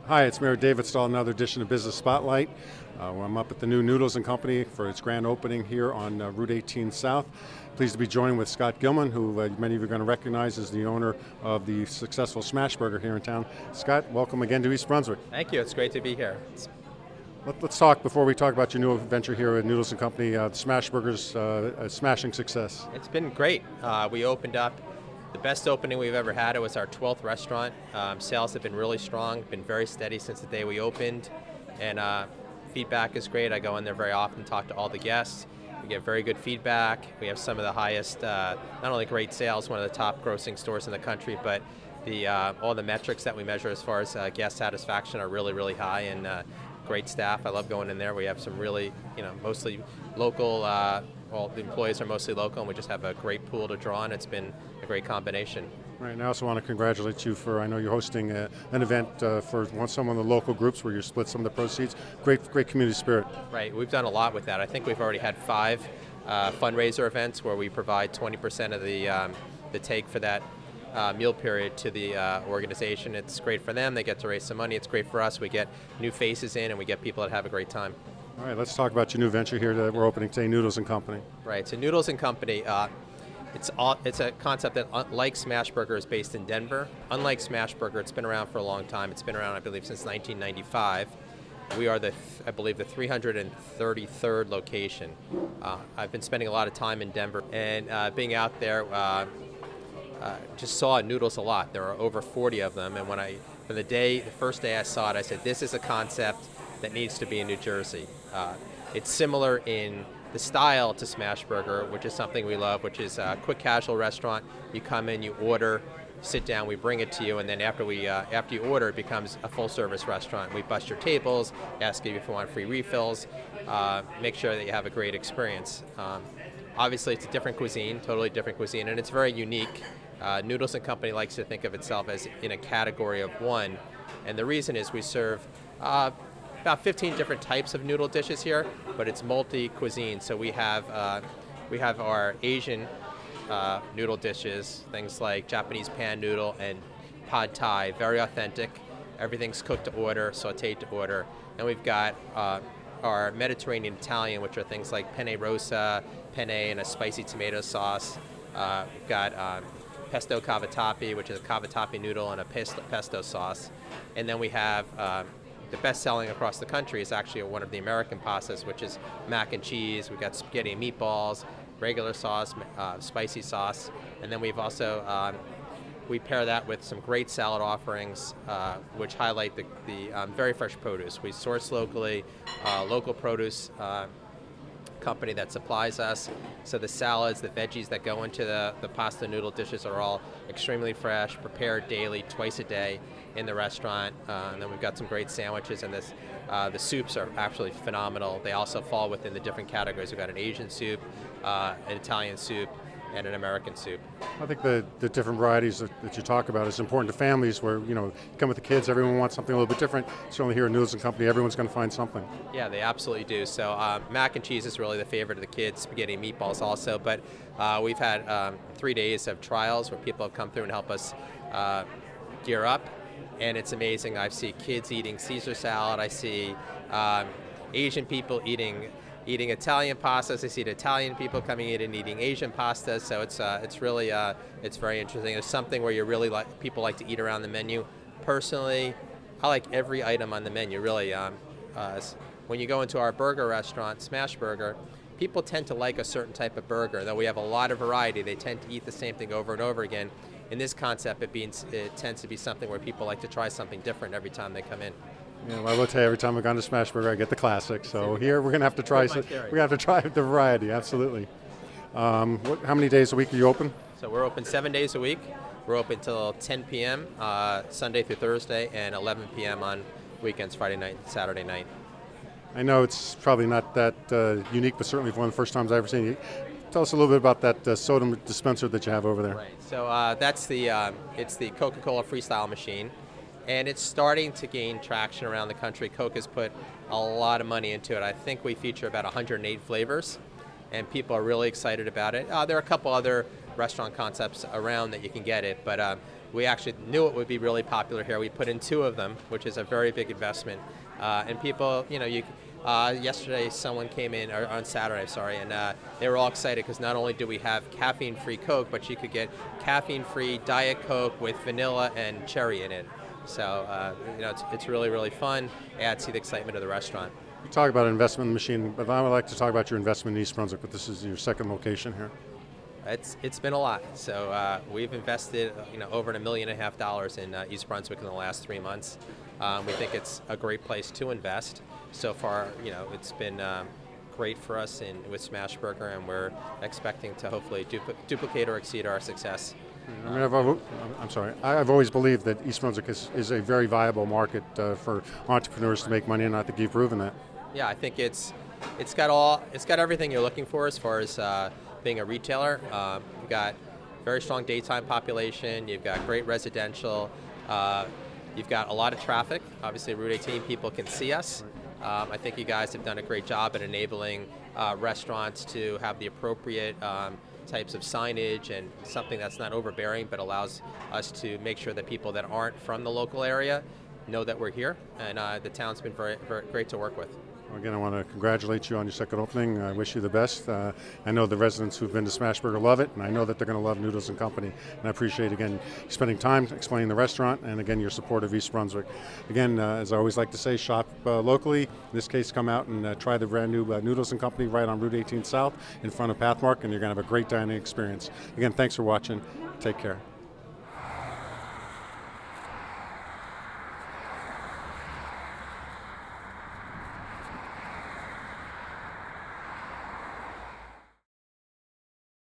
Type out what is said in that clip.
Hi, it's Mayor David Stahl, another edition of Business Spotlight. I'm up at the new Noodles and Company for its grand opening here on Route 18 South. Pleased to be joined with Scott Gilman, who many of you are going to recognize as the owner of the successful Smash Burger here in town. Scott, welcome again to East Brunswick. Thank you. It's great to be here. Let's talk, before we talk about your new venture here at Noodles and Company, the Smash Burger's a smashing success. It's been great. We opened up the best opening we've ever had. It was our 12th restaurant. Sales have been really strong, been very steady since the day we opened, and feedback is great. I go in there very often, talk to all the guests. We get very good feedback. We have some of the highest, not only great sales, one of the top grossing stores in the country, but all the metrics that we measure as far as guest satisfaction are really, really high, and great staff. I love going in there. We have some really, mostly local, all the employees are mostly local, and we just have a great pool to draw on. It's been a great combination. Right, and I also want to congratulate you for, I know you're hosting an event for some of the local groups where you split some of the proceeds. Great community spirit. Right, we've done a lot with that. I think we've already had 5 fundraiser events where we provide 20% of the take for that meal period to the organization. It's great for them. They get to raise some money. It's great for us. We get new faces in, and we get people that have a great time. All right, let's talk about your new venture here that we're opening today, Noodles and Company. Right, so Noodles and Company, it's a concept that, unlike Smash Burger, is based in Denver. Unlike Smash Burger, it's been around for a long time. It's been around, I believe, since 1995. We are I believe, the 333rd location. I've been spending a lot of time in Denver, and being out there, just saw noodles a lot. There are over 40 of them, and the first day I saw it, I said, this is a concept that needs to be in New Jersey. It's similar in the style to Smash Burger, which is something we love, which is a quick casual restaurant. You come in, you order, sit down, we bring it to you, and then after you order, it becomes a full service restaurant. We bust your tables, ask you if you want free refills, make sure that you have a great experience. Obviously, it's a different cuisine, totally different cuisine, and it's very unique. Noodles and Company likes to think of itself as in a category of one, and the reason is we serve about 15 different types of noodle dishes here, but it's multi-cuisine. So we have our Asian noodle dishes, things like Japanese pan noodle and pad thai, very authentic. Everything's cooked to order, sautéed to order. And we've got our Mediterranean Italian, which are things like penne rosa, penne and a spicy tomato sauce. We've got pesto cavatappi, which is a cavatappi noodle and a pesto sauce. And then we have the best selling across the country is actually one of the American pastas, which is mac and cheese. We've got spaghetti and meatballs, regular sauce, spicy sauce. And then we've also, we pair that with some great salad offerings, which highlight the very fresh produce. We source locally, local produce company that supplies us. So the salads, the veggies that go into the pasta noodle dishes are all extremely fresh, prepared daily, twice a day in the restaurant. And then we've got some great sandwiches, and the soups are absolutely phenomenal. They also fall within the different categories. We've got an Asian soup, an Italian soup, and an American soup. I think the different varieties that you talk about is important to families where, you come with the kids, everyone wants something a little bit different. Certainly here at Noodles and Company, everyone's going to find something. Yeah, they absolutely do. So mac and cheese is really the favorite of the kids, spaghetti and meatballs also, but we've had 3 days of trials where people have come through and help us gear up, and it's amazing. I see kids eating Caesar salad, I see Asian people eating Italian pastas. I see Italian people coming in and eating Asian pastas. So it's really it's very interesting. It's something where people like to eat around the menu. Personally, I like every item on the menu. Really, when you go into our burger restaurant, Smash Burger, people tend to like a certain type of burger. Though we have a lot of variety, they tend to eat the same thing over and over again. In this concept, it tends to be something where people like to try something different every time they come in. Yeah, well, I will tell you, every time I've gone to Smash Burger, I get the classic. So here we're going to have to try. We're going to have to try the variety. Absolutely. How many days a week are you open? So we're open 7 days a week. We're open till 10 p.m. Sunday through Thursday, and 11 p.m. on weekends, Friday night, and Saturday night. I know it's probably not that unique, but certainly one of the first times I've ever seen you. Tell us a little bit about that soda dispenser that you have over there. Right. So that's it's the Coca-Cola Freestyle machine. And it's starting to gain traction around the country. Coke has put a lot of money into it. I think we feature about 108 flavors, and people are really excited about it. There are a couple other restaurant concepts around that you can get it, but we actually knew it would be really popular here. We put in 2 of them, which is a very big investment. And people, yesterday someone came in, or on Saturday, sorry, and they were all excited because not only do we have caffeine-free Coke, but you could get caffeine-free Diet Coke with vanilla and cherry in it. So, it's really, really fun. Adds to the excitement of the restaurant. You talk about investment in the machine, but I would like to talk about your investment in East Brunswick, but this is your second location here. It's been a lot. So we've invested over $1.5 million in East Brunswick in the last 3 months. We think it's a great place to invest. So far, it's been great for us with Smashburger, and we're expecting to hopefully duplicate or exceed our success. I mean, I've always believed that East Brunswick is a very viable market for entrepreneurs to make money, and I think you've proven that. Yeah, I think it's got everything you're looking for as far as being a retailer. You've got very strong daytime population. You've got great residential. You've got a lot of traffic. Obviously, Route 18 people can see us. I think you guys have done a great job at enabling restaurants to have the appropriate types of signage and something that's not overbearing, but allows us to make sure that people that aren't from the local area know that we're here. And the town's been very, very great to work with. Again, I want to congratulate you on your second opening. I wish you the best. I know the residents who've been to Smashburger love it, and I know that they're going to love Noodles and Company. And I appreciate, again, spending time explaining the restaurant, and again, your support of East Brunswick. Again, as I always like to say, shop locally. In this case, come out and try the brand new Noodles and Company right on Route 18 South in front of Pathmark, and you're going to have a great dining experience. Again, thanks for watching. Take care.